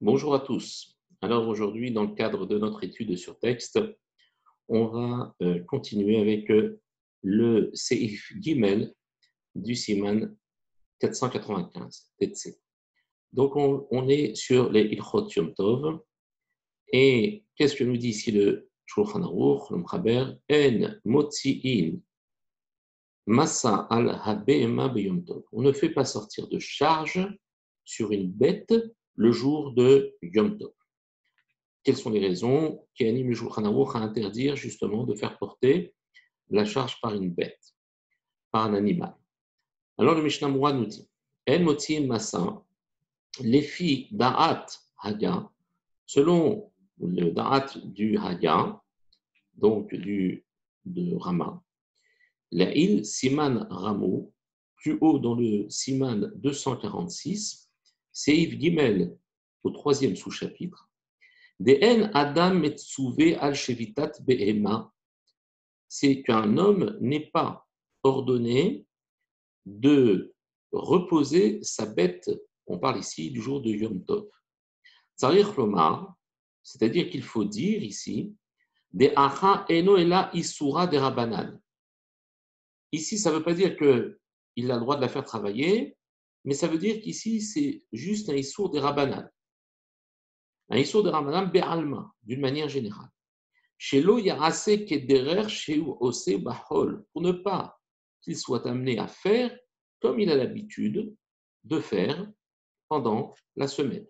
Bonjour à tous. Alors aujourd'hui, dans le cadre de notre étude sur texte, on va continuer avec le Seif Gimel du Siman 495, Tetsé. Donc on est sur les Ilchot Yom Tov. Et qu'est-ce que nous dit ici le Shulchan Aruch, le M'chaber? En motzi'in massa al habema beyom tov. On ne fait pas sortir de charge sur une bête le jour de Yom Tov. Quelles sont les raisons qui animent le Shulchan Aruch à interdire justement de faire porter la charge par une bête, par un animal? Alors le Mishnah Moura nous dit En motzim massa, les filles d'Aat Haga, selon le Da'at du Haga, donc de Rama, la île Siman Ramu, plus haut dans le Siman 246, Seif Gimel, au troisième sous-chapitre, De'en Adam Metsuve al Shevitat Behema, c'est qu'un homme n'est pas ordonné de reposer sa bête. On parle ici du jour de Yom Tov. Tzarich lomar, c'est-à-dire qu'il faut dire ici, De'acha eno ela isura de rabanan. Ici, ça ne veut pas dire qu'il a le droit de la faire travailler, mais ça veut dire qu'ici, c'est juste un issour de rabanan. Un issour de rabanan be'alma, d'une manière générale. Shelo yarase kederer sheu ose bahol, pour ne pas qu'il soit amené à faire comme il a l'habitude de faire pendant la semaine.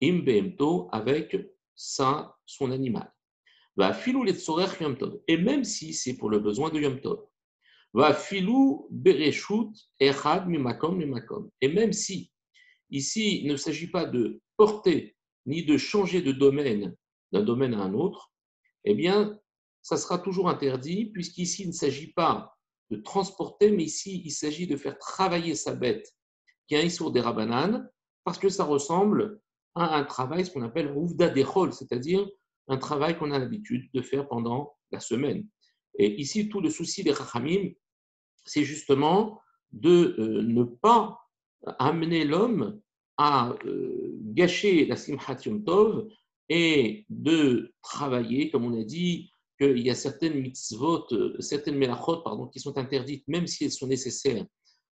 Im behemto, avec son animal. Va filou les tsorech yom tov, et même si c'est pour le besoin de yom tov. Va filou bereshut echad mimakom, et même si ici il ne s'agit pas de porter ni de changer de domaine d'un domaine à un autre, eh bien, ça sera toujours interdit, puisqu'ici, il ne s'agit pas de transporter, mais ici, il s'agit de faire travailler sa bête, qui est un issour des rabanan, parce que ça ressemble à un travail, ce qu'on appelle ouvda dechol, c'est-à-dire un travail qu'on a l'habitude de faire pendant la semaine. Et ici, tout le souci des rachamim, c'est justement de ne pas amener l'homme à gâcher la Simchat Yom Tov et de travailler, comme on a dit, qu'il y a certaines mitzvot, certaines melachot, pardon, qui sont interdites, même si elles sont nécessaires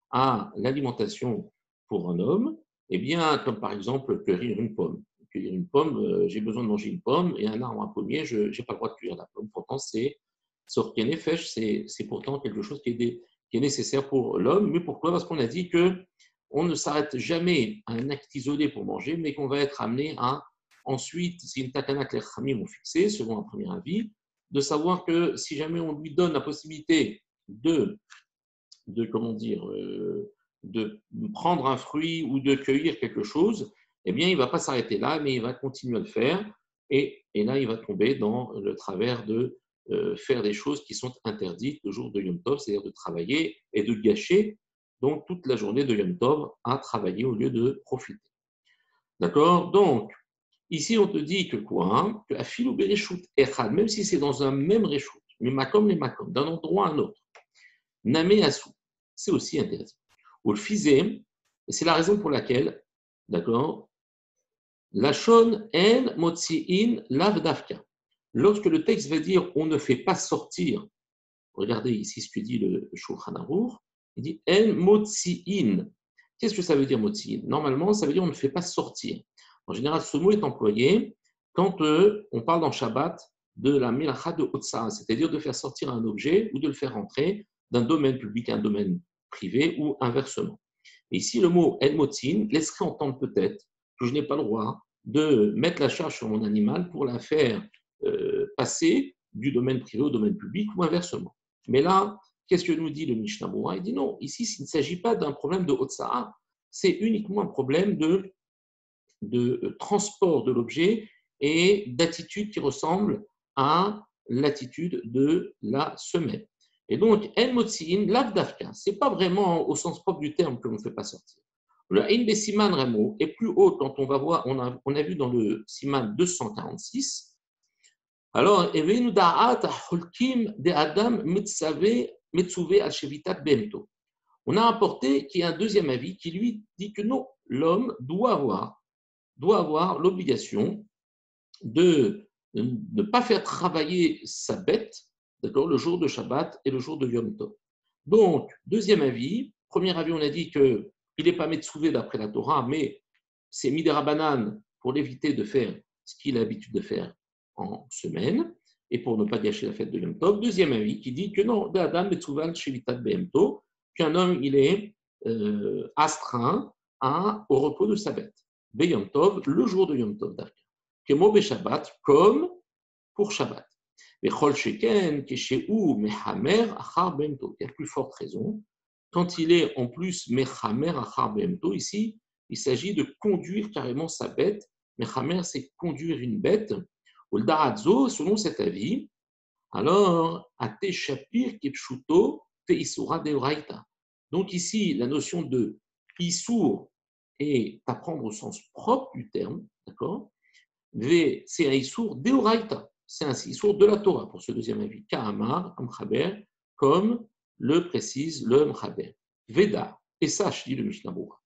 à l'alimentation pour un homme, eh bien, comme par exemple cueillir une pomme. Cueillir une pomme, j'ai besoin de manger une pomme, et un arbre, un pommier, je n'ai pas le droit de cueillir la pomme. Pourtant, c'est pourtant quelque chose qui est nécessaire pour l'homme. Mais pourquoi? Parce qu'on a dit qu'on ne s'arrête jamais à un acte isolé pour manger, mais qu'on va être amené à ensuite, c'est une takana que les Khamim ont fixée, selon un premier avis, de savoir que si jamais on lui donne la possibilité comment dire, de prendre un fruit ou de cueillir quelque chose, eh bien, il ne va pas s'arrêter là, mais il va continuer à le faire. Et là, il va tomber dans le travers de faire des choses qui sont interdites le jour de Yom Tov, c'est-à-dire de travailler et de gâcher donc toute la journée de Yom Tov à travailler au lieu de profiter. D'accord? Donc, ici, on te dit que quoi? Hein? Que Afilou Bereshut Echad, même si c'est dans un même Reshut, mais Makom les Makom, d'un endroit à un autre, Namé Asou, c'est aussi interdit. Ou le Fizem, et c'est la raison pour laquelle, d'accord, Lachon en Motzi'in Lavdavka. Lorsque le texte va dire on ne fait pas sortir, regardez ici ce que dit le Shulchan Aruch, il dit en Motzi'in. Qu'est-ce que ça veut dire Motzi'in? Normalement, ça veut dire on ne fait pas sortir. En général, ce mot est employé quand on parle dans Shabbat de la Melacha de Otsa, c'est-à-dire de faire sortir un objet ou de le faire rentrer d'un domaine public à un domaine privé ou inversement. Et ici, le mot El Motzin laisserait entendre peut-être que je n'ai pas le droit de mettre la charge sur mon animal pour la faire passer du domaine privé au domaine public ou inversement. Mais là, qu'est-ce que nous dit le Mishnah Moura? Il dit non, ici, il ne s'agit pas d'un problème de Otsa'a, c'est uniquement un problème de transport de l'objet et d'attitude qui ressemble à l'attitude de la semelle. Et donc, El Motsiin, l'Avdavka, ce n'est pas vraiment au sens propre du terme que l'on ne fait pas sortir. Le Ein Besiman Ramo est plus haut quand on va voir, on a vu dans le Siman 246. Alors, Evenu Da'at Holkim de Adam Metsuve al Shevitat Bento. On a apporté qu'il y a un deuxième avis qui lui dit que non, l'homme doit avoir doit avoir l'obligation de ne pas faire travailler sa bête, d'accord, le jour de Shabbat et le jour de Yom Tov. Donc, deuxième avis. Premier avis, on a dit qu'il n'est pas Metsouvé d'après la Torah, mais c'est Midera Banane pour l'éviter de faire ce qu'il a l'habitude de faire en semaine et pour ne pas gâcher la fête de Yom Tov. Deuxième avis qui dit que non, Adam Metsouval Shevitat Behemto, qu'un homme, il est astreint au repos de sa bête. Yom Tov, le jour de Yom Tov, d'accord. Kemo Shabbat, comme pour Shabbat. Mais Chol Sheken, Keshehu, Mechamer, Achar Behemto. Il y a plus forte raison. Quand il est en plus Mechamer, Achar Behemto, ici, il s'agit de conduire carrément sa bête. Mechamer, c'est conduire une bête. Oldarazzo, selon cet avis, alors, Ate Shapir, Kepshuto, Teisura Deoraita. Donc ici, la notion de Issour est à prendre au sens propre du terme, d'accord? C'est un Issour Deoraita, c'est un Issour de la Torah pour ce deuxième avis. Ka'amar, Amchaber, comme le précise le Amchaber. Veda, et sache, dit le Mishnah Berurah.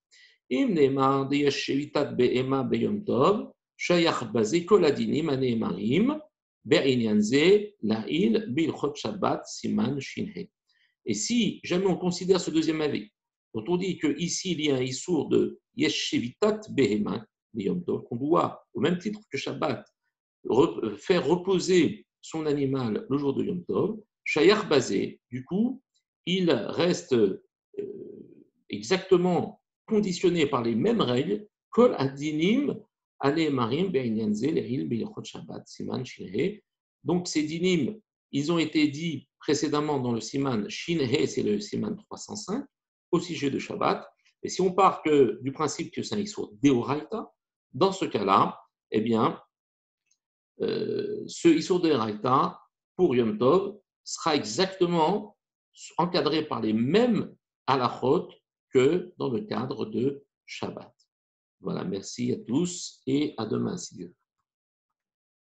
Im ne'emar deyesh shevitat be'ema beyom tov, shayach bazé kol adinim ane'emarim, be'inyan ze la'il bilchot Shabbat siman shinhe. Et si jamais on considère ce deuxième avis, dont on dit qu'ici il y a un issour de Yeshevitat Behema, Yom Tov, qu'on doit, au même titre que Shabbat, faire reposer son animal le jour de Yom Tov, Shayach Bazé, du coup, il reste exactement conditionné par les mêmes règles, Kol Adinim, Ale Marim, Be'inyanze, Leril, Be'ilchot Shabbat, Siman, Shinhe. Donc ces dinim, ils ont été dits précédemment dans le Siman Shinhe, c'est le Siman 305, au sujet de Shabbat. Et si on part du principe que c'est un Issour Deoraita, dans ce cas-là, eh bien, ce Issour Deoraita pour Yom Tov sera exactement encadré par les mêmes halachot que dans le cadre de Shabbat. Voilà, merci à tous et à demain si Dieu veut.